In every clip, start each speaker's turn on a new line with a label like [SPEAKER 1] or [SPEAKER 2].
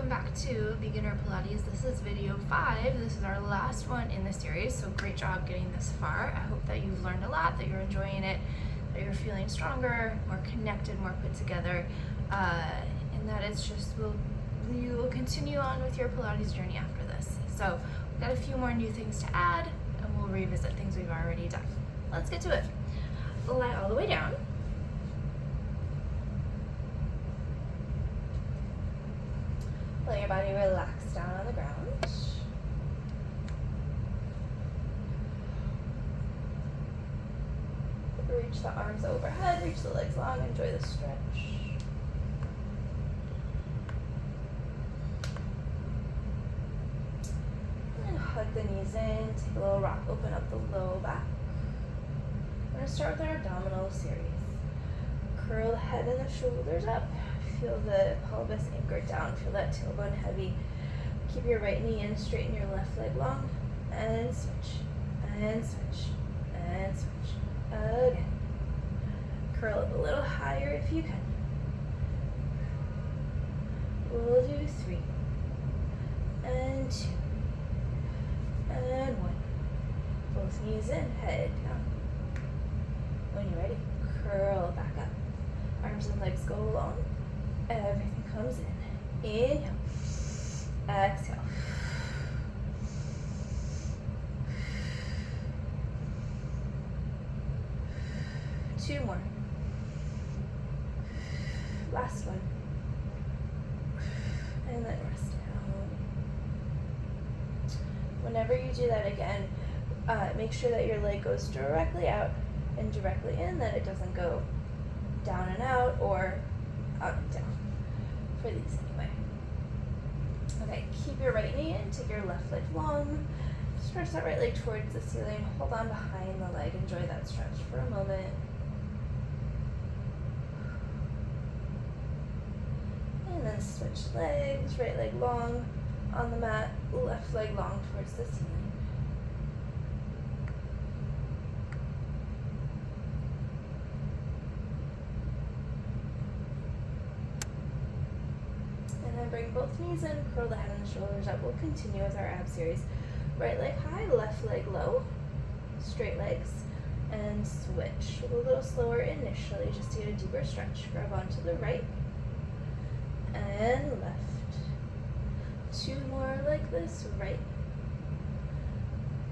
[SPEAKER 1] welcome back to Beginner Pilates. This is video 5. This is our last one in the series, so great job getting this far. I hope that you've learned a lot, that you're enjoying it, that you're feeling stronger, more connected, more put together, and that it's just, you will continue on with your Pilates journey after this. So we've got a few more new things to add, and we'll revisit things we've already done. Let's get to it. Lie all the way down. Let your body relax down on the ground. Reach the arms overhead, reach the legs long, enjoy the stretch. And hug the knees in, take a little rock, open up the low back. We're going to start with our abdominal series. Curl the head and the shoulders up. Feel the pelvis anchored down. Feel that tailbone heavy. Keep your right knee in, straighten your left leg long, and switch, and switch, and switch. Again. Curl up a little higher if you can. We'll do 3, and 2, and 1. Both knees in, head down. When you're ready, curl back up. Arms and legs go long. Everything comes in. Inhale. Exhale. Two more. Last one. And then rest down. Whenever you do that again, make sure that your leg goes directly out and directly in, that it doesn't go down and out or out and down. For these anyway. Okay, keep your right knee in, take your left leg long, stretch that right leg towards the ceiling, hold on behind the leg, enjoy that stretch for a moment. And then switch legs, right leg long on the mat, left leg long towards the ceiling. Bring both knees in, curl the head and the shoulders up. We'll continue with our ab series. Right leg high, left leg low, straight legs, and switch. A little slower initially, just to get a deeper stretch. Grab onto the right, and left. 2 more like this, right,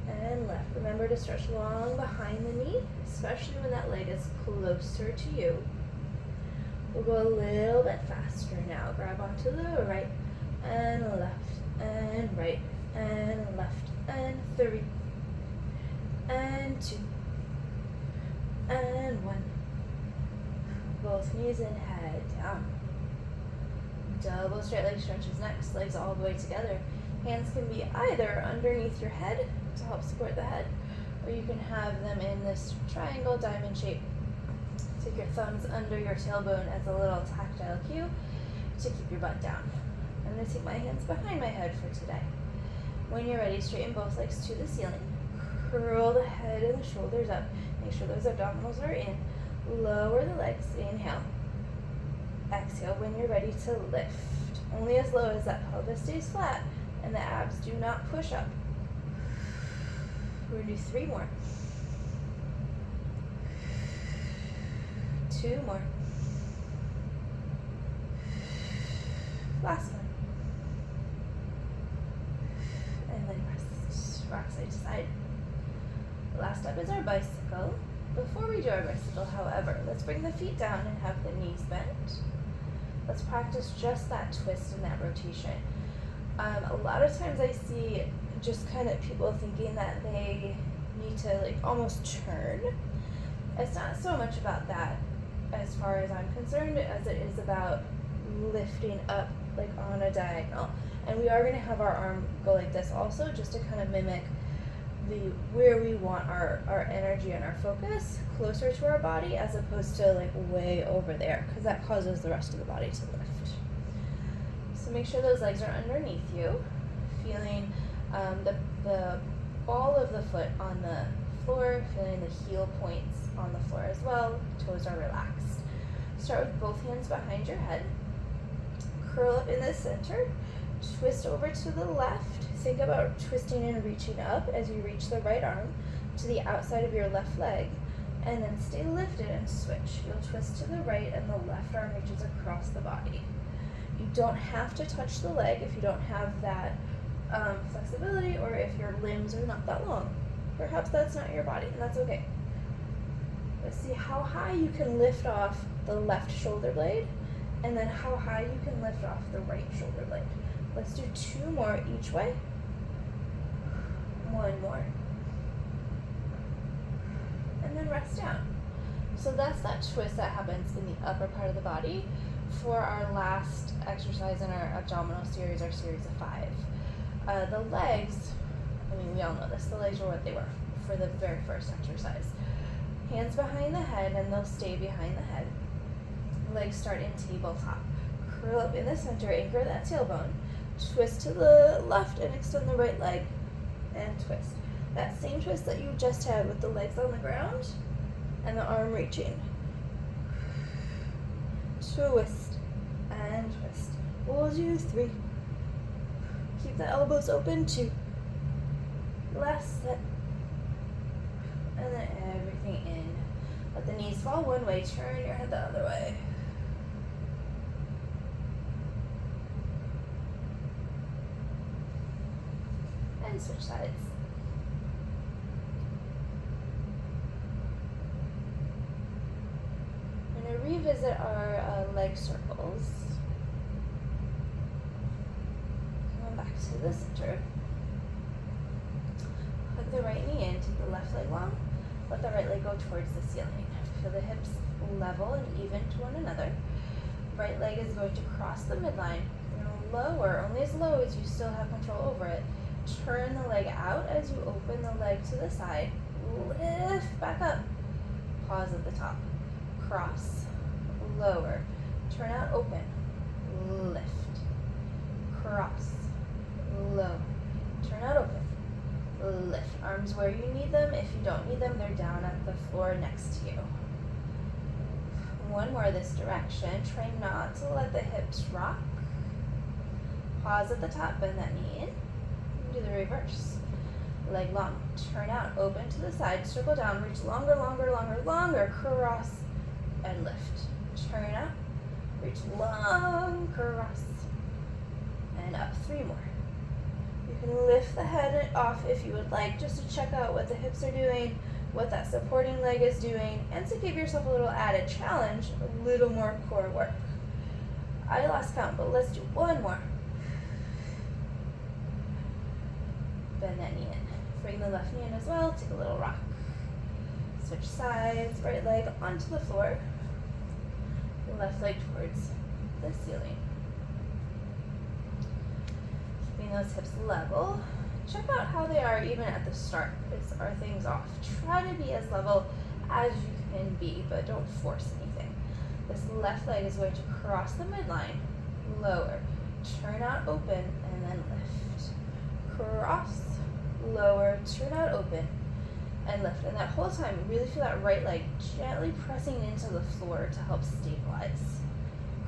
[SPEAKER 1] and left. Remember to stretch long behind the knee, especially when that leg is closer to you. We'll go a little bit faster now. Grab onto the right and left and right and left and 3 and 2 and 1. Both knees in, head down. Double straight leg stretches next. Legs all the way together. Hands can be either underneath your head to help support the head, or you can have them in this triangle diamond shape. Take your thumbs under your tailbone as a little tactile cue to keep your butt down. I'm going to take my hands behind my head for today. When you're ready, straighten both legs to the ceiling. Curl the head and the shoulders up. Make sure those abdominals are in. Lower the legs. Inhale. Exhale when you're ready to lift. Only as low as that pelvis stays flat and the abs do not push up. We're going to do 3 more. 2 more. Last one. And then rest. Rock side to side. Last up is our bicycle. Before we do our bicycle, however, let's bring the feet down and have the knees bent. Let's practice just that twist and that rotation. A lot of times I see just kind of people thinking that they need to like almost turn. It's not so much about that, as far as I'm concerned, as it is about lifting up like on a diagonal. And we are going to have our arm go like this also, just to kind of mimic where we want our energy and our focus closer to our body, as opposed to like way over there, because that causes the rest of the body to lift. So make sure those legs are underneath you, feeling the ball of the foot on the floor, feeling the heel points on the floor as well. Toes are relaxed. Start with both hands behind your head. Curl up in the center. Twist over to the left. Think about twisting and reaching up as you reach the right arm to the outside of your left leg, and then stay lifted and switch. You'll twist to the right and the left arm reaches across the body. You don't have to touch the leg if you don't have that flexibility, or if your limbs are not that long. Perhaps that's not your body, and that's okay. Let's see how high you can lift off the left shoulder blade, and then how high you can lift off the right shoulder blade. Let's do 2 more each way. 1 more. And then rest down. So that's that twist that happens in the upper part of the body for our last exercise in our abdominal series, our series of 5. The legs, I mean, we all know this, the legs were what they were for the very first exercise. Hands behind the head, and they'll stay behind the head. Legs start in tabletop. Curl up in the center, anchor that tailbone. Twist to the left and extend the right leg, and twist. That same twist that you just had with the legs on the ground and the arm reaching. Twist and twist. We'll do 3. Keep the elbows open, 2. Last set. And then everything in. Let the knees fall one way, turn your head the other way. And switch sides. I'm going to revisit our leg circles. Going back to the center. Hug the right knee in, take the left leg long. Let the right leg go towards the ceiling. Feel the hips level and even to one another. Right leg is going to cross the midline. You're going to lower, only as low as you still have control over it. Turn the leg out as you open the leg to the side. Lift back up. Pause at the top. Cross. Lower. Turn out, open. Lift. Cross. Lower. Turn out, open. Lift. Arms where you need them. If you don't need them, they're down at the floor next to you. 1 more this direction. Try not to let the hips rock. Pause at the top, bend that knee in. Do the reverse. Leg long. Turn out, open to the side, circle down, reach longer, longer, longer, longer. Cross and lift. Turn out, reach long, cross, and up. 3 more. You can lift the head off if you would like, just to check out what the hips are doing, what that supporting leg is doing, and to give yourself a little added challenge, a little more core work. I lost count, but let's do 1 more. Bend that knee in. Bring the left knee in as well, take a little rock. Switch sides, right leg onto the floor, left leg towards the ceiling. Keeping those hips level. Check out how they are even at the start. Are things off? Try to be as level as you can be, but don't force anything. This left leg is going to cross the midline, lower, turn out, open, and then lift. Cross, lower, turn out, open, and lift. And that whole time, really feel that right leg gently pressing into the floor to help stabilize.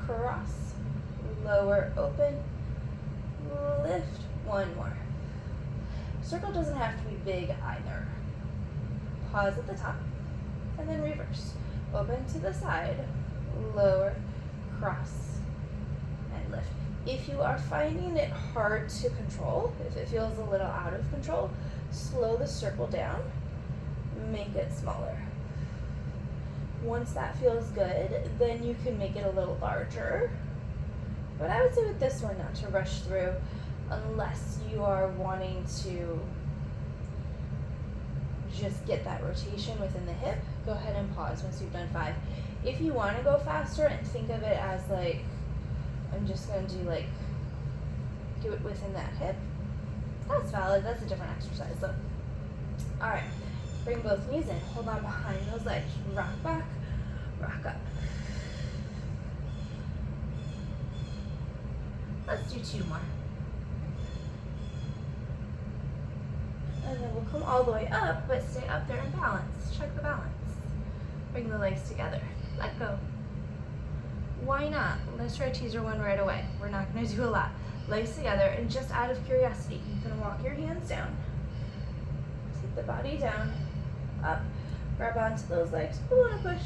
[SPEAKER 1] Cross, lower, open, lift. 1 more. Circle doesn't have to be big either. Pause at the top, and then reverse. Open to the side, lower, cross, and lift. If you are finding it hard to control, if it feels a little out of control, slow the circle down, make it smaller. Once that feels good, then you can make it a little larger. But I would say with this one, not to rush through unless you are wanting to just get that rotation within the hip. Go ahead and pause once you've done 5. If you want to go faster and think of it as like, I'm just going to do it within that hip, that's valid. That's a different exercise though. All right, bring both knees in, hold on behind those legs, rock back, rock up. Let's do 2 more. And then we'll come all the way up, but stay up there in balance. Check the balance. Bring the legs together. Let go. Why not? Let's try teaser 1 right away. We're not going to do a lot. legs together, and just out of curiosity, you can walk your hands down, take the body down, up, grab onto those legs, pull and push,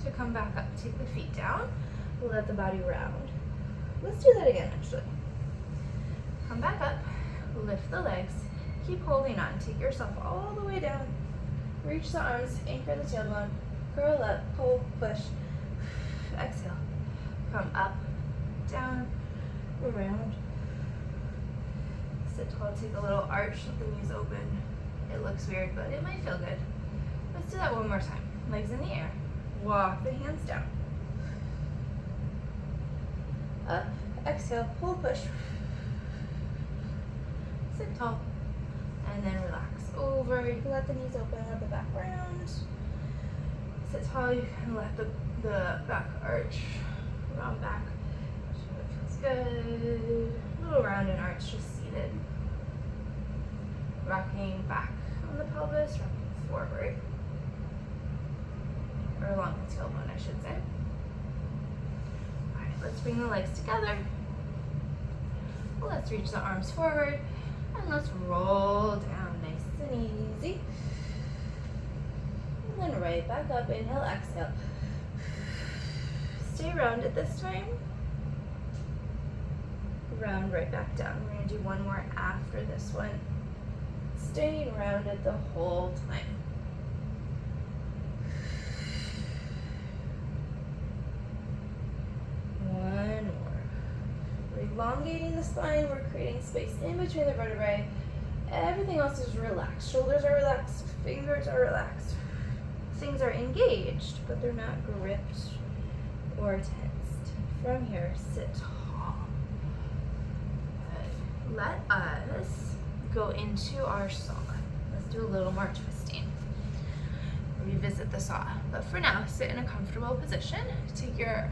[SPEAKER 1] to come back up, take the feet down, let the body round. Let's do that again, actually. Come back up, lift the legs, keep holding on, take yourself all the way down, reach the arms, anchor the tailbone, curl up, pull, push, exhale, come up, down, around, sit tall, take a little arch, let the knees open. It looks weird, but it might feel good. Let's do that one more time. Legs in the air, walk the hands down, up, exhale, pull, push, sit tall, and then relax over. You can let the knees open, let the back round. Sit tall, you can let the back arch, round back. So it feels good. A little round and arch, just seated. Rocking back on the pelvis, rocking forward. Or along the tailbone, I should say. Alright, let's bring the legs together. Let's reach the arms forward. And let's roll down nice and easy. And then right back up, inhale, exhale. Stay rounded this time. Round right back down. We're going to do one more after this one. Staying rounded the whole time. One more. We're elongating the spine. We're creating space in between the vertebrae. Everything else is relaxed. Shoulders are relaxed. Fingers are relaxed. Things are engaged, but they're not gripped or tensed. From here, sit tall. Good. Let us go into our saw. Let's do a little more twisting. Revisit the saw. But for now, sit in a comfortable position. Take your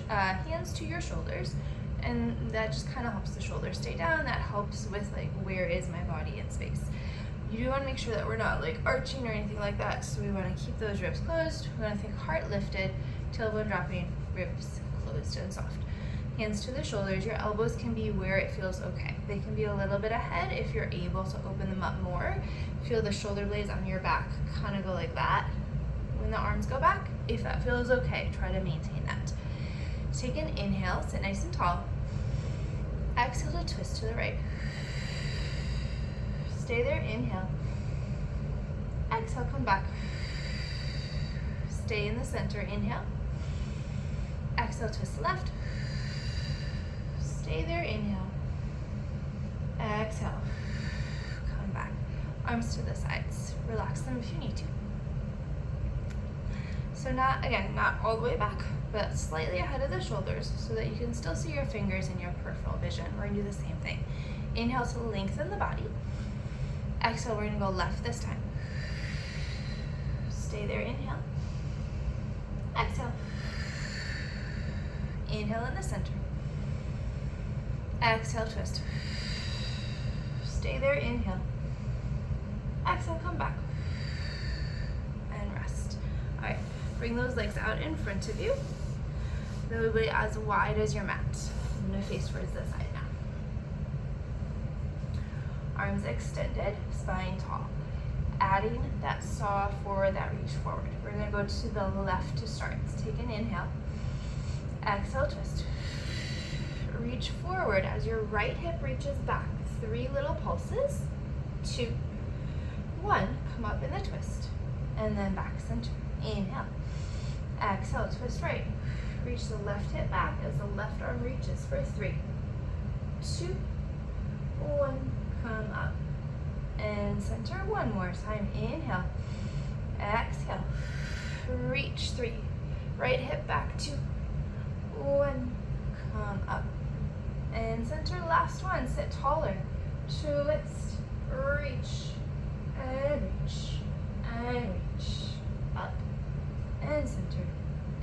[SPEAKER 1] hands to your shoulders, and that just kind of helps the shoulders stay down. That helps with like, where is my body in space? You do want to make sure that we're not like arching or anything like that, so we want to keep those ribs closed. We want to think heart lifted, tailbone dropping, ribs closed and soft. Hands to the shoulders. Your elbows can be where it feels okay. They can be a little bit ahead if you're able to open them up more. Feel the shoulder blades on your back kind of go like that when the arms go back. If that feels okay, try to maintain that. Take an inhale, sit nice and tall. Exhale to twist to the right. Stay there, inhale. Exhale, come back. Stay in the center, inhale. Exhale, twist left. Stay there, inhale. Exhale. Come back. Arms to the sides. Relax them if you need to. So not all the way back, but slightly ahead of the shoulders so that you can still see your fingers in your peripheral vision. We're gonna do the same thing. Inhale to lengthen the body. Exhale, we're gonna go left this time. Stay there, inhale. Exhale. Inhale in the center. Exhale, twist. Stay there, inhale. Exhale, come back. And rest. All right, bring those legs out in front of you. They'll be as wide as your mat. I'm gonna face towards this side now. Arms extended, spine tall. Adding that saw forward, that reach forward. We're gonna go to the left to start. Let's take an inhale. Exhale, twist. Reach forward as your right hip reaches back. 3 little pulses. 2, 1. Come up in the twist. And then back center. Inhale. Exhale, twist right. Reach the left hip back as the left arm reaches for 3, 2, 1. Come up. And center one more time. Inhale. Exhale. Reach 3. Right hip back. 2, 1. Come up. And center, last one. Sit taller. Twist. Reach. And reach. And reach. Up. And center.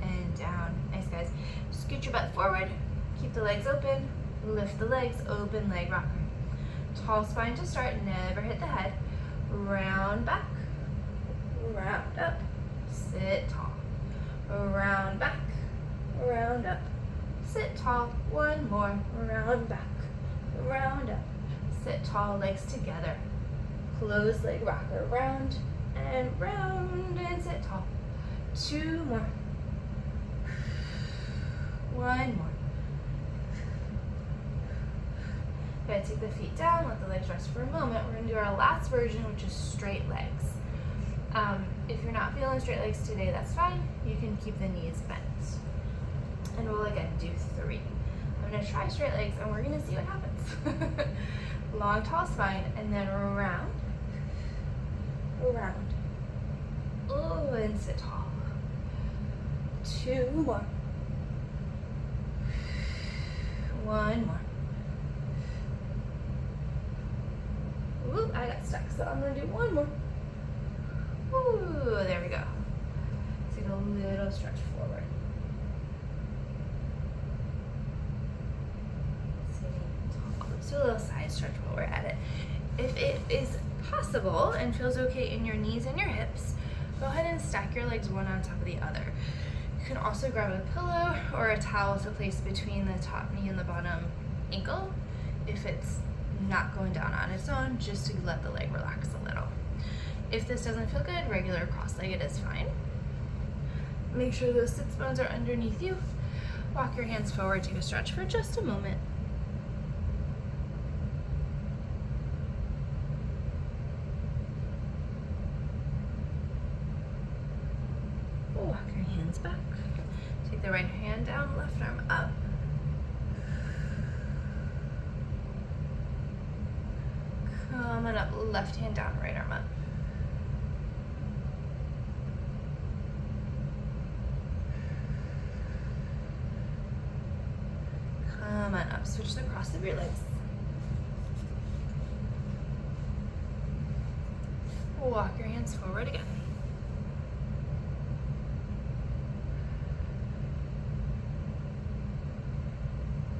[SPEAKER 1] And down. Nice, guys. Scoot your butt forward. Keep the legs open. Lift the legs. Open leg rocker. Tall spine to start. Never hit the head. Round back. Round up. Sit tall. Round back. Round up. Sit tall, one more, round back, round up. Sit tall, legs together. Close leg rocker, round and sit tall. 2 more. 1 more. Okay, take the feet down, let the legs rest for a moment. We're gonna do our last version, which is straight legs. If you're not feeling straight legs today, that's fine. You can keep the knees bent. And we'll again do 3. I'm gonna try straight legs and we're gonna see what happens. Long, tall spine, and then round, round. Oh, and sit tall. 2 more. 1 more. Ooh, I got stuck, so I'm gonna do 1 more. Ooh, there we go. Take a little stretch forward. Let's do a little side stretch while we're at it. If it is possible and feels okay in your knees and your hips, go ahead and stack your legs one on top of the other. You can also grab a pillow or a towel to place between the top knee and the bottom ankle if it's not going down on its own, just to let the leg relax a little. If this doesn't feel good, regular cross-legged is fine. Make sure those sits bones are underneath you. Walk your hands forward, take a stretch for just a moment. Walk your hands back. Take the right hand down, left arm up. Coming up, left hand down, right arm up. Come on up, switch the cross of your legs. Walk your hands forward again.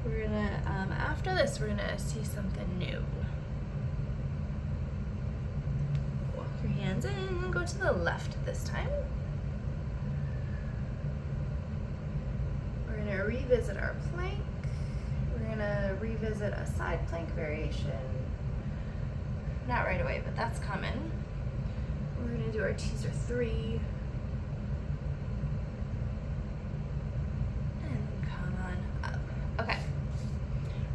[SPEAKER 1] We're gonna, after this, we're gonna see something new. Walk your hands in, go to the left this time. We're gonna revisit our plank. We're gonna revisit a side plank variation. Not right away, but that's coming. We're gonna do our teaser 3. And come on up. Okay.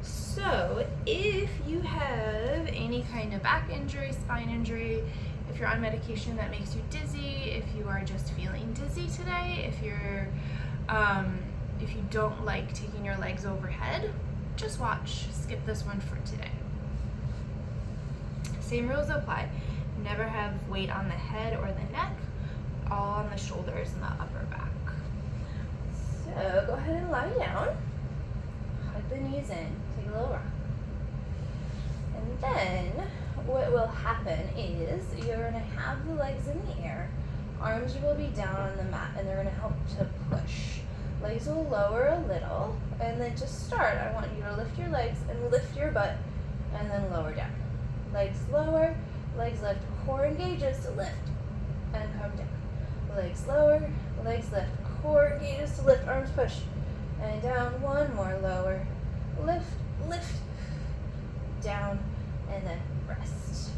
[SPEAKER 1] So if you have any kind of back injury, spine injury, if you're on medication that makes you dizzy, if you are just feeling dizzy today, if you don't like taking your legs overhead, just watch. Skip this one for today. Same rules apply. Never have weight on the head or the neck, all on the shoulders and the upper back. So go ahead and lie down. Hug the knees in. Take a little rock. And then what will happen is you're going to have the legs in the air. Arms will be down on the mat and they're going to help to push. Legs will lower a little, and then to start, I want you to lift your legs and lift your butt, and then lower down. Legs lower, legs lift, core engages to lift, and come down. Legs lower, legs lift, core engages to lift, arms push, and down. 1 more, lower, lift, lift, down, and then rest.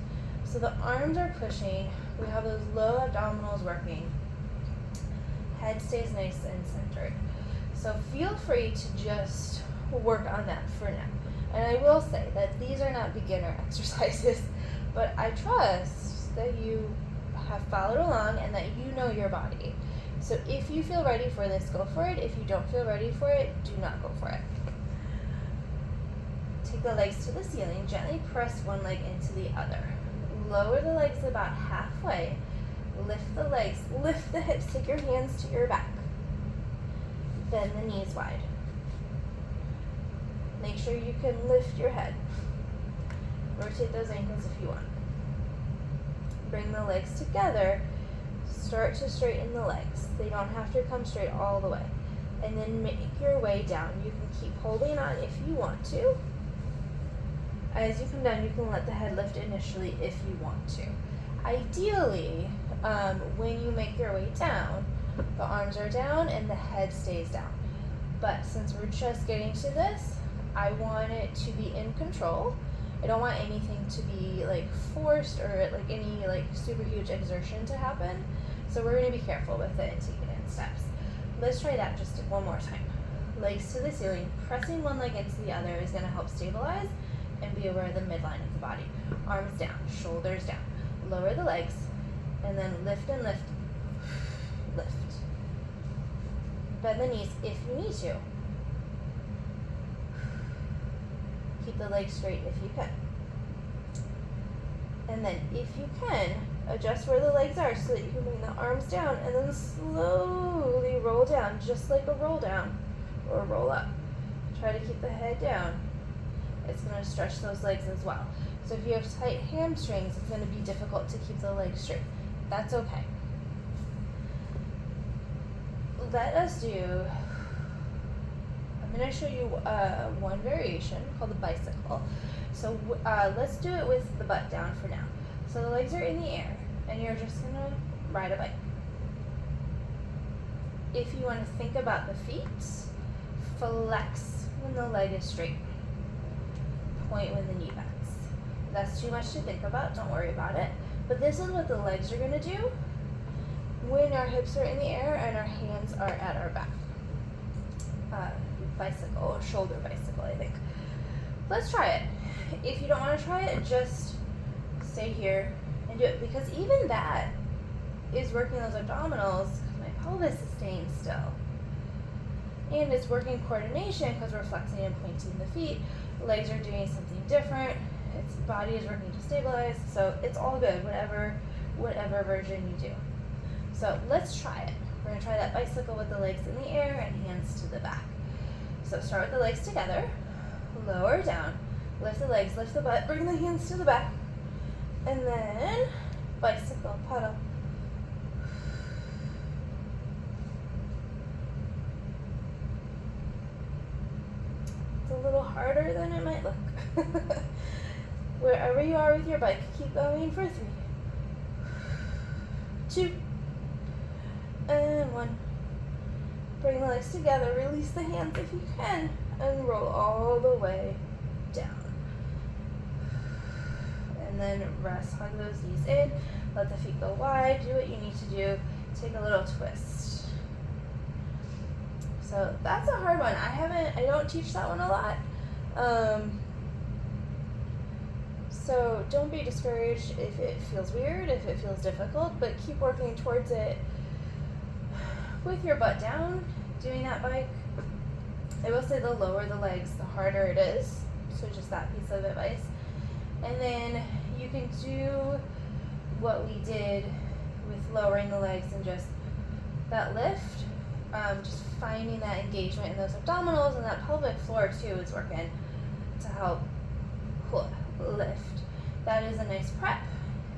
[SPEAKER 1] So the arms are pushing, we have those low abdominals working, head stays nice and centered. So feel free to just work on that for now. And I will say that these are not beginner exercises, but I trust that you have followed along and that you know your body. So if you feel ready for this, go for it. If you don't feel ready for it, do not go for it. Take the legs to the ceiling, gently press one leg into the other. Lower the legs about halfway. Lift the legs, lift the hips, take your hands to your back. Bend the knees wide. Make sure you can lift your head. Rotate those ankles if you want. Bring the legs together. Start to straighten the legs. They don't have to come straight all the way. And then make your way down. You can keep holding on if you want to. As you come down, you can let the head lift initially if you want to. Ideally, when you make your way down, the arms are down and the head stays down. But since we're just getting to this, I want it to be in control. I don't want anything to be like forced or like any like super huge exertion to happen. So we're going to be careful with it and take it in steps. Let's try that just one more time. Legs to the ceiling, pressing one leg into the other is going to help stabilize and be aware of the midline of the body. Arms down, shoulders down. Lower the legs, and then lift and lift, lift. Bend the knees if you need to. Keep the legs straight if you can. And then if you can, adjust where the legs are so that you can bring the arms down and then slowly roll down, just like a roll down or roll up. Try to keep the head down. It's going to stretch those legs as well. So if you have tight hamstrings, it's going to be difficult to keep the legs straight. That's okay. Let us do, I'm going to show you one variation called the bicycle. So let's do it with the butt down for now. So the legs are in the air, and you're just going to ride a bike. If you want to think about the feet, flex when the leg is straight. Point when the knee bends. If that's too much to think about, don't worry about it. But this is what the legs are going to do when our hips are in the air and our hands are at our back. Bicycle, shoulder bicycle, I think. Let's try it. If you don't want to try it, just stay here and do it, because even that is working those abdominals. My pelvis is staying still. And it's working coordination because we're flexing and pointing the feet. Legs are doing something different. Its body is working to stabilize. So it's all good, whatever version you do. So let's try it. We're going to try that bicycle with the legs in the air and hands to the back. So start with the legs together. Lower down. Lift the legs, lift the butt, bring the hands to the back. And then bicycle, pedal. It's a little harder than it might look. Wherever you are with your bike, keep going for 3, 2, and 1. Bring the legs together, release the hands if you can, and roll all the way down. And then rest, hug those knees in, let the feet go wide, do what you need to do, take a little twist. So that's a hard one. I don't teach that one a lot. So don't be discouraged if it feels weird, if it feels difficult, but keep working towards it with your butt down, doing that bike. I will say the lower the legs, the harder it is. So just that piece of advice. And then you can do what we did with lowering the legs and just that lift. Just finding that engagement in those abdominals, and that pelvic floor too is working to help lift. That is a nice prep.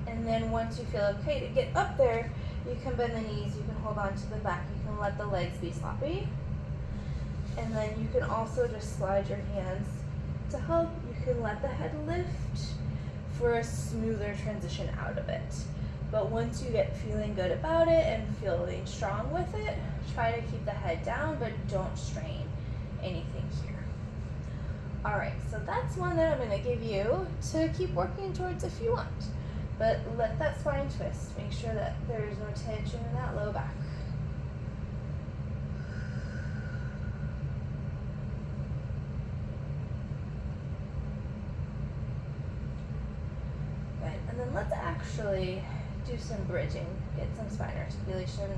[SPEAKER 1] And then once you feel okay to get up there, you can bend the knees, you can hold on to the back, you can let the legs be sloppy. And then you can also just slide your hands to help. You can let the head lift for a smoother transition out of it. But once you get feeling good about it and feeling strong with it, try to keep the head down, but don't strain anything here. All right, so that's one that I'm going to give you to keep working towards if you want. But let that spine twist. Make sure that there is no tension in that low back. Good, and then let's actually do some bridging, get some spine articulation,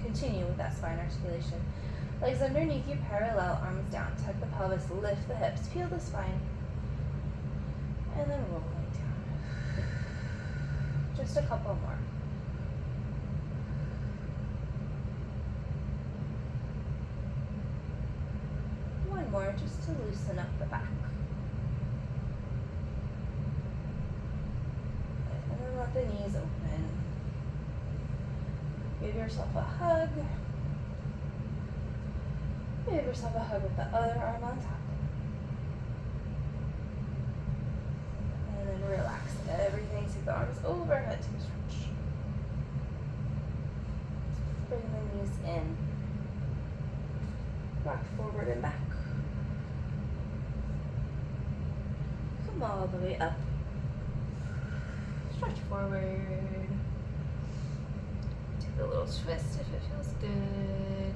[SPEAKER 1] continue with that spine articulation. Legs underneath you, parallel, arms down, tuck the pelvis, lift the hips, peel the spine, and then roll it down. Just a couple more. One more just to loosen up the back. And then let the knees open. Give yourself a hug. Give yourself a hug with the other arm on top. And then relax everything. Take the arms overhead to stretch. Bring the knees in. rock forward and back. Come all the way up. Stretch forward. Take a little twist if it feels good.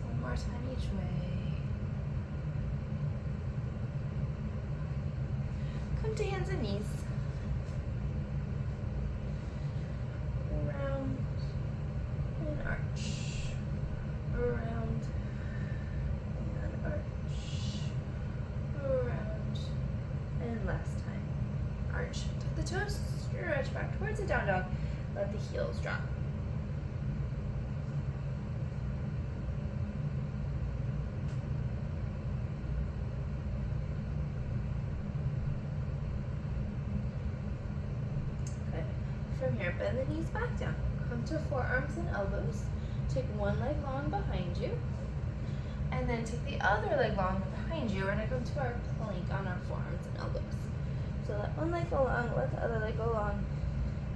[SPEAKER 1] One more time each way. Come to hands and knees. Round and arch. Around and arch. Around and last time. Arch. Tuck the toes, stretch back towards the down dog. Let the heels drop. Good. From here, bend the knees back down. Come to forearms and elbows. Take one leg long behind you. And then take the other leg long behind you. We're going to come to our plank on our forearms and elbows. So let one leg go long, let the other leg go long,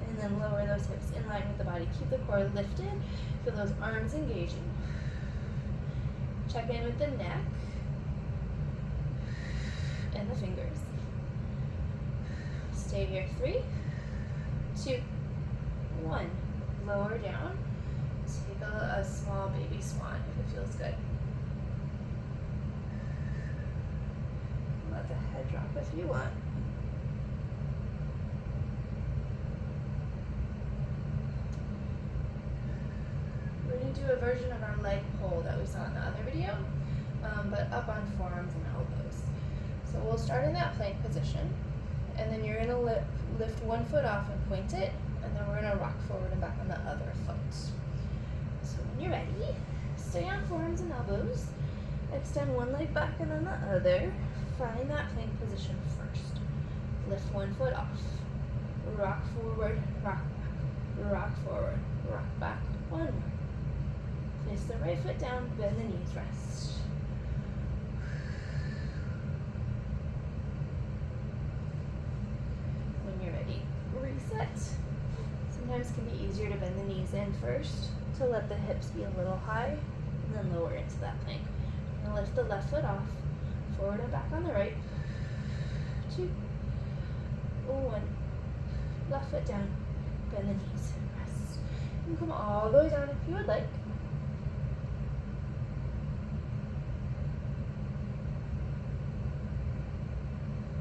[SPEAKER 1] and then lower those hips in line with the body. Keep the core lifted. Feel those arms engaging. Check in with the neck and the fingers. Stay here. 3, 2, 1. Lower down. Take a small baby swan if it feels good. Let the head drop if you want. We're going to do a version of our leg pull that we saw in the other video, but up on forearms and elbows. So we'll start in that plank position, and then you're going to lift one foot off and point it, and then we're going to rock forward and back on the other foot. So when you're ready, stay on forearms and elbows, extend one leg back and then the other. Find that plank position first. Lift one foot off. Rock forward, rock back. Rock forward, rock back. One more. Place the right foot down, bend the knees, rest. When you're ready, reset. Sometimes it can be easier to bend the knees in first to let the hips be a little high, and then lower into that plank. And lift the left foot off, forward and back on the right. 2, 1. Left foot down, bend the knees, rest. And come all the way down if you would like.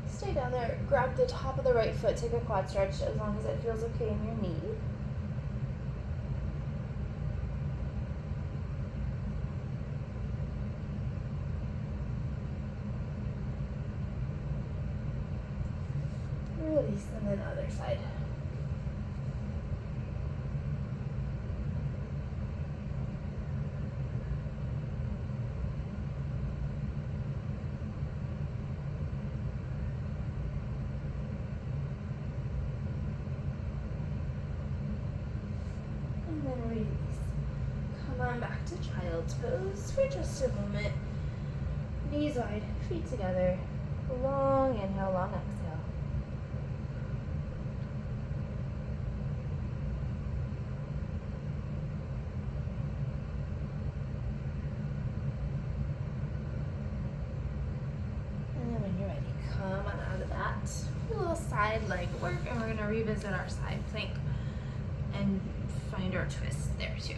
[SPEAKER 1] Stay down there, grab the top of the right foot, take a quad stretch as long as it feels okay in your knee. Release, and then other side. And then release. Come on back to child's pose for just a moment. Knees wide, feet together. Long inhale, long exhale. Come on out of that. A little side leg work, and we're going to revisit our side plank and find our twist there too.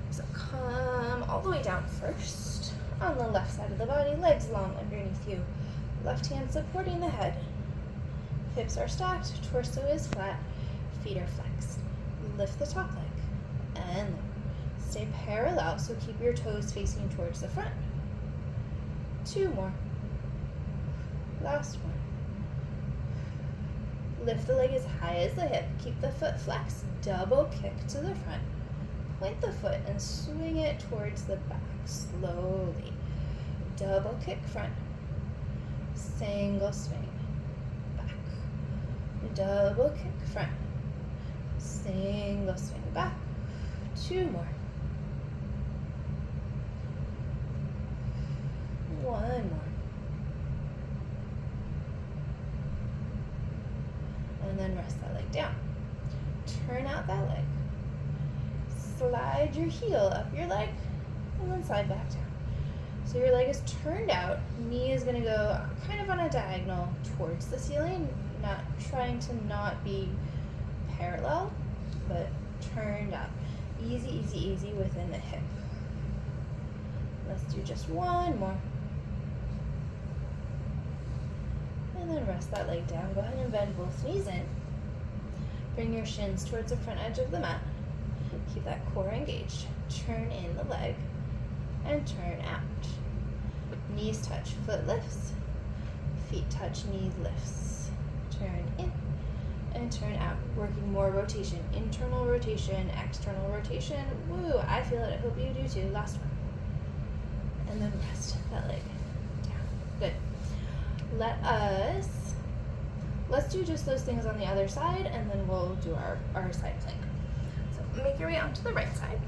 [SPEAKER 1] So come all the way down first on the left side of the body, legs long underneath you. Left hand supporting the head. Hips are stacked, torso is flat, feet are flexed. Lift the top leg and lower. Stay parallel, so keep your toes facing towards the front. 2 more. Last one. Lift the leg as high as the hip. Keep the foot flexed. Double kick to the front. Point the foot and swing it towards the back slowly. Double kick front. Single swing back. Double kick front. Single swing back. 2 more. 1 more. And then rest that leg down. Turn out that leg. slide your heel up your leg and then slide back down. So your leg is turned out, knee is gonna go kind of on a diagonal towards the ceiling, not trying to not be parallel, but turned out. Easy, easy, easy within the hip. Let's do just one more. And then rest that leg down. Go ahead and bend both knees in. Bring your shins towards the front edge of the mat. Keep that core engaged. Turn in the leg and turn out. Knees touch, foot lifts. Feet touch, knees lifts. Turn in and turn out. Working more rotation. Internal rotation, external rotation. Woo, I feel it. I hope you do too. Last one. And then rest that leg down. Good. Let's do just those things on the other side, and then we'll do our side plank. So make your way onto the right side.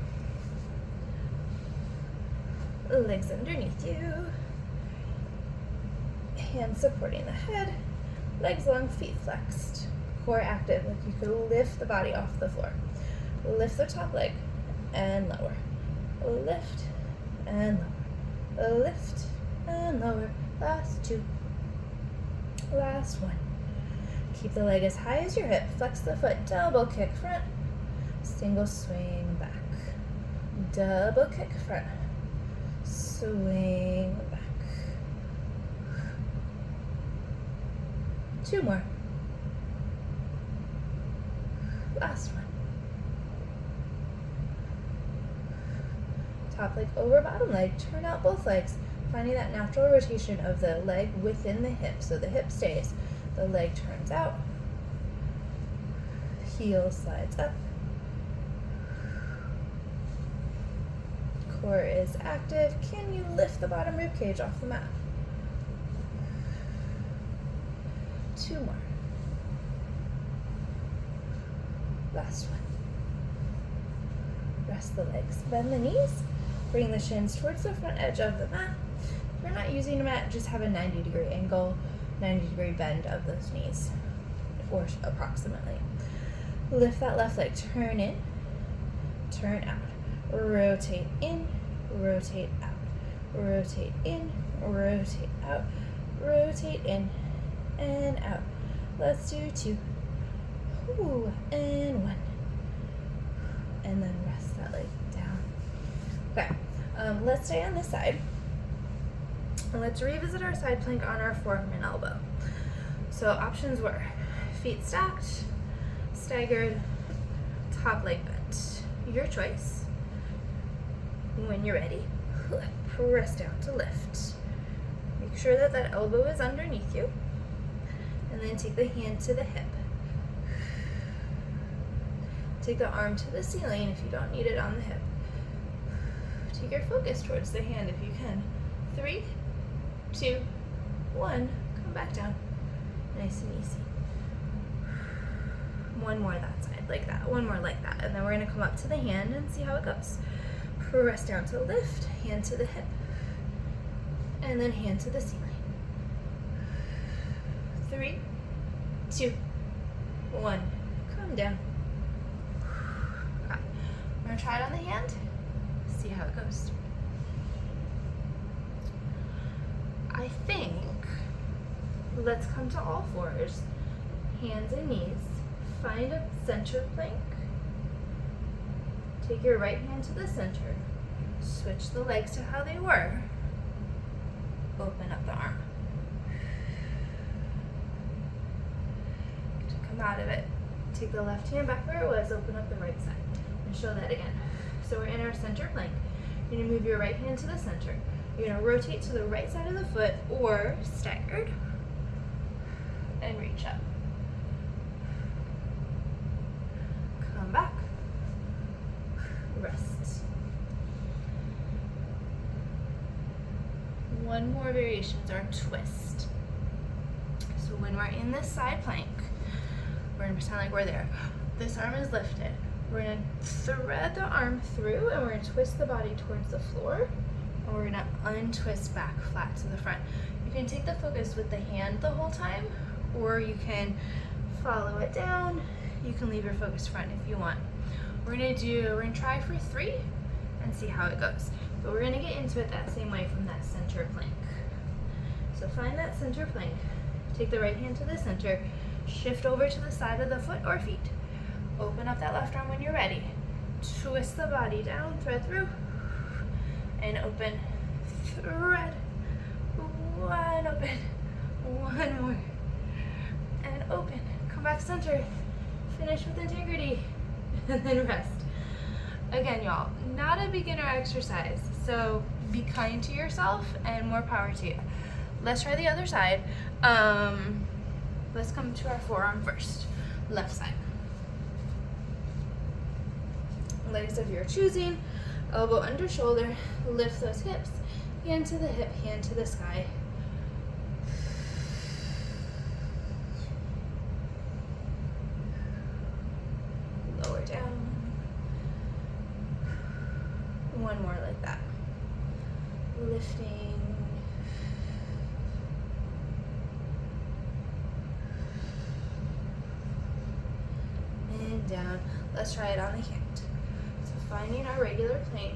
[SPEAKER 1] Legs underneath you. Hands supporting the head. Legs long, feet flexed. Core active, like you could lift the body off the floor. Lift the top leg and lower. Lift and lower. Lift and lower. Last two. Last one. Keep the leg as high as your hip. Flex the foot. Double kick front. Single swing back. Double kick front. Swing back. Two more. Last one. Top leg over bottom leg. Turn out both legs. Finding that natural rotation of the leg within the hip. So the hip stays. The leg turns out. Heel slides up. Core is active. Can you lift the bottom rib cage off the mat? Two more. Last one. Rest the legs. Bend the knees. Bring the shins towards the front edge of the mat. If you're not using a mat, just have a 90-degree angle, 90-degree bend of those knees, or approximately. Lift that left leg. Turn in, turn out. Rotate in, rotate out. Rotate in, rotate out. Rotate in and out. Let's do two. Ooh, and one. And then rest that leg down. Okay, let's stay on this side. And let's revisit our side plank on our forearm and elbow. So options were feet stacked, staggered, top leg bent. Your choice. When you're ready, press down to lift. Make sure that that elbow is underneath you. And then take the hand to the hip. Take the arm to the ceiling if you don't need it on the hip. Take your focus towards the hand if you can. 3, 2, 1. Come back down. Nice and easy. One more that side, like that. One more like that. And then we're going to come up to the hand and see how it goes. Press down to lift, hand to the hip, and then hand to the ceiling. 3, 2, 1. Come down. Okay. We're going to try it on the hand, see how it goes. I think let's come to all fours, hands and knees. Find a center plank. Take your right hand to the center. Switch the legs to how they were. Open up the arm. To come out of it, take the left hand back where it was, open up the right side. And show that again. So we're in our center plank. You're going to move your right hand to the center. You're going to rotate to the right side of the foot or staggered and reach up. Come back. Rest. One more variation is our twist. So when we're in this side plank, we're going to pretend like we're there. This arm is lifted. We're going to thread the arm through and we're going to twist the body towards the floor. And we're going to untwist back flat to the front. You can take the focus with the hand the whole time, or you can follow it down. You can leave your focus front if you want. We're gonna try for 3 and see how it goes. But we're gonna get into it that same way from that center plank. So find that center plank, take the right hand to the center, shift over to the side of the foot or feet. Open up that left arm when you're ready. Twist the body down, thread through, and open, thread, wide open, one more, and open. Come back center, finish with integrity, and then rest. Again, y'all, not a beginner exercise, so be kind to yourself and more power to you. Let's try the other side. Let's come to our forearm first. Left side. Legs of your choosing, elbow under shoulder, lift those hips, hand to the hip, hand to the sky. Lower down. One more like that. Lifting. And down. Let's try it on the hand. So finding our regular plank,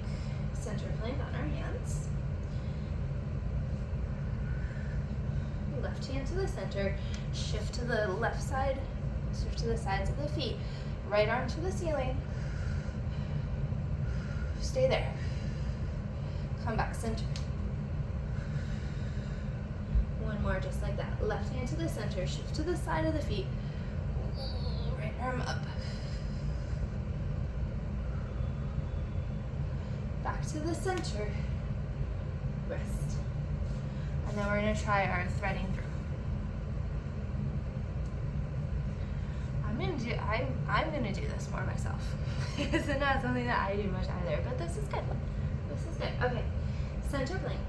[SPEAKER 1] center plank on our hands. Left hand to the center, shift to the left side, shift to the sides of the feet. Right arm to the ceiling. Stay there. Come back center. One more just like that. Left hand to the center, shift to the side of the feet. Right arm up. Back to the center. Rest. And then we're going to try our threading through. I'm gonna do this more myself. It's not something that I do much either, but this is good. This is good. Okay, center plank.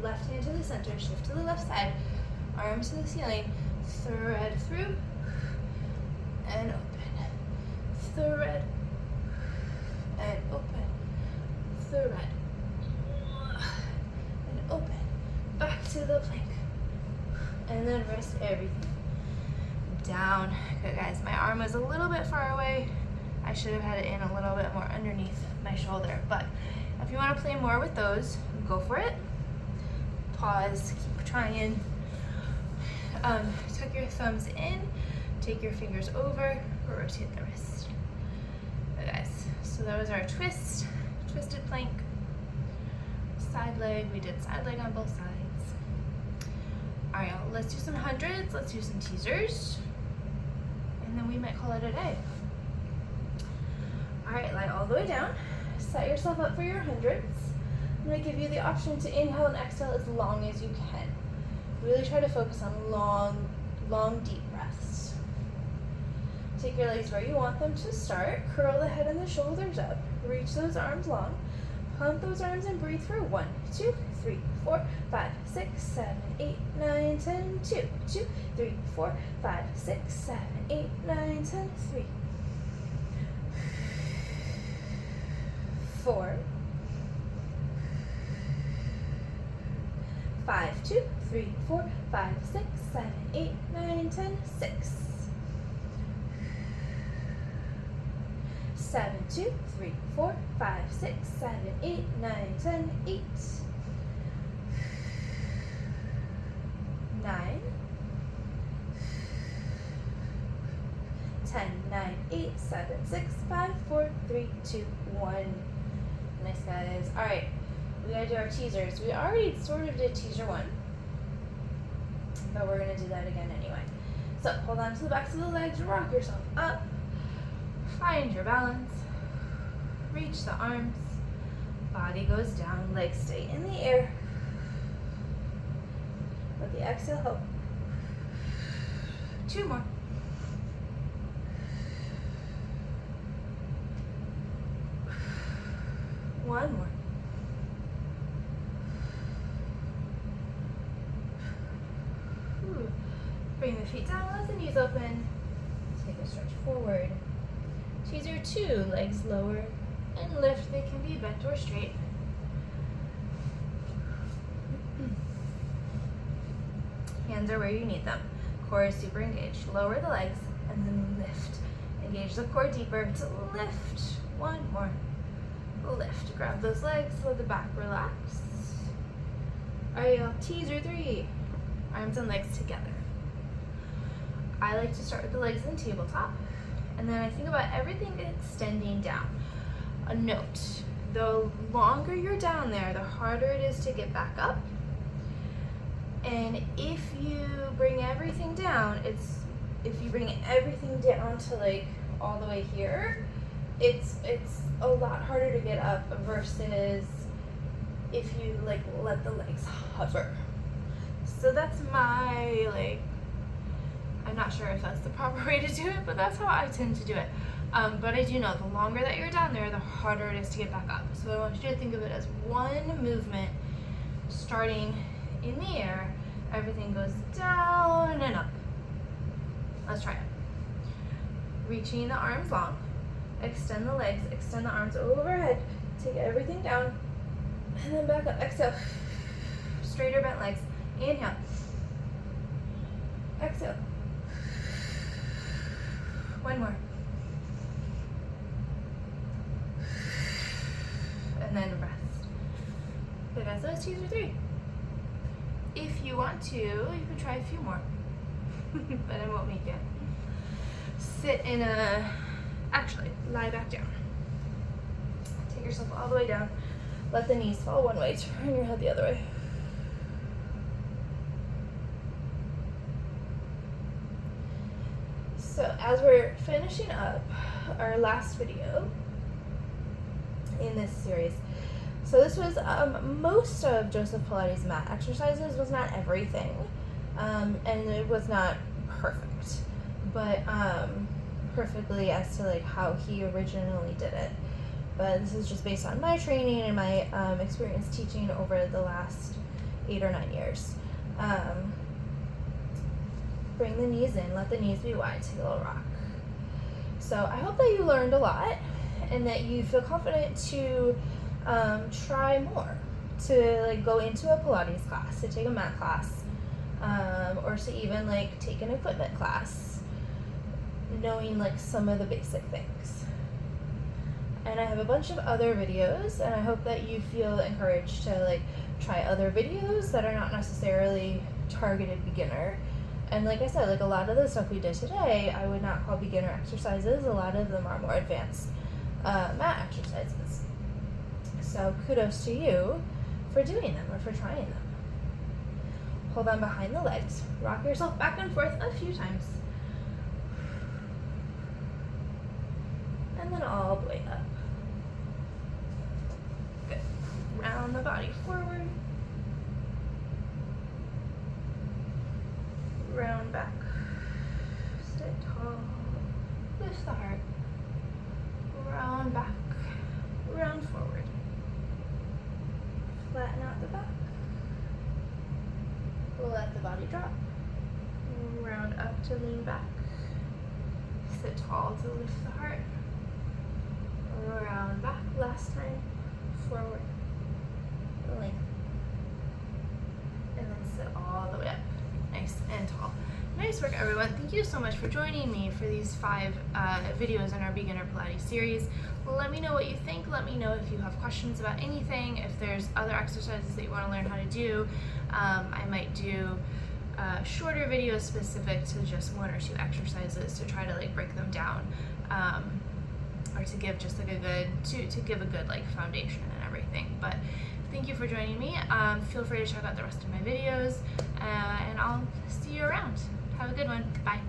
[SPEAKER 1] Left hand to the center, shift to the left side, arm to the ceiling, thread through, and open. Thread, and open. Thread, and open. Back to the plank. And then rest everything. Down. Good, guys. My arm was a little bit far away. I should have had it in a little bit more underneath my shoulder, but if you want to play more with those, go for it. Pause, keep trying. Tuck your thumbs in, take your fingers over, rotate the wrist. Good, guys. So that was our twist, twisted plank, side leg. We did side leg on both sides. All right, y'all, let's do some hundreds. Let's do some teasers. And then we might call it a day. All right, lie all the way down. Set yourself up for your hundreds. I'm gonna give you the option to inhale and exhale as long as you can. Really try to focus on long, deep breaths. Take your legs where you want them to start. Curl the head and the shoulders up. Reach those arms long. Pump those arms and breathe through. 1, 2, 3, 4, 5, 6, 7, 8, 9, 10, 2, 2, 3, 4, 5, 6, 7, 8, 9, 10, 3, 4, 5, 2, 3, 4, 5, 6, 7, 8, 9, 10, 6, 7, 2, 3, 4, 5, 6, 7, 8, 9, 10, 8, 9, 10, 9, 8, 7, 6, 5, 4, 3, 2, 1. Nice, guys. All right, we gotta do our teasers. We already sort of did teaser 1, but we're gonna do that again anyway. So hold on to the backs of the legs, rock yourself up, find your balance, reach the arms, body goes down, legs stay in the air. Let the exhale help. 2 more. One more. Bring the feet down, let the knees open. Take a stretch forward. Teaser 2, legs lower and lift. They can be bent or straight. Hands are where you need them. Core is super engaged. Lower the legs and then lift. Engage the core deeper to lift. One more. Lift. Grab those legs, let the back relax. Alright, y'all. Teaser 3. Arms and legs together. I like to start with the legs in tabletop, and then I think about everything extending down. A note, the longer you're down there, the harder it is to get back up. And if you bring everything down, if you bring everything down to like all the way here, it's a lot harder to get up versus if you like let the legs hover. So that's my like, I'm not sure if that's the proper way to do it, but that's how I tend to do it. But I do know the longer that you're down there, the harder it is to get back up. So I want you to think of it as one movement starting in the air. Everything goes down and up. Let's try it. Reaching the arms long. Extend the legs, extend the arms overhead. Take everything down and then back up. Exhale. Straighter bent legs. Inhale. Exhale. One more. And then rest. Okay guys, those teasers 3. If you want to, you can try a few more, but I won't make it. Sit in actually, lie back down. Take yourself all the way down. Let the knees fall one way, turn your head the other way. So as we're finishing up our last video in this series, so this was most of Joseph Pilates' mat exercises, was not everything, and it was not perfect, but perfectly as to like how he originally did it. But this is just based on my training and my experience teaching over the last 8 or 9 years. Bring the knees in, let the knees be wide, take a little rock. So I hope that you learned a lot and that you feel confident to try more, to like go into a Pilates class, to take a mat class, or to even like take an equipment class, knowing like some of the basic things. And I have a bunch of other videos, and I hope that you feel encouraged to like try other videos that are not necessarily targeted beginner. And like I said, like a lot of the stuff we did today, I would not call beginner exercises. A lot of them are more advanced mat exercises. So kudos to you for doing them or for trying them. Hold on behind the legs. Rock yourself back and forth a few times. And then all the way up. Good. Round the body forward. Round back. Sit tall. Lift the heart. Round back. Round forward. Flatten out the back. Let the body drop. Round up to lean back. Sit tall to lift the heart. Round back. Last time. Forward. Length. And then sit all the way up. Nice and tall. Nice work, everyone. Thank you so much for joining me for these 5 videos in our Beginner Pilates series. Let me know what you think. Let me know if you have questions about anything. If there's other exercises that you want to learn how to do, I might do shorter videos specific to just 1 or 2 exercises to try to like break them down, or to give just like a good to give a good like foundation and everything. But thank you for joining me. Feel free to check out the rest of my videos, and I'll see you around. Have a good one. Bye.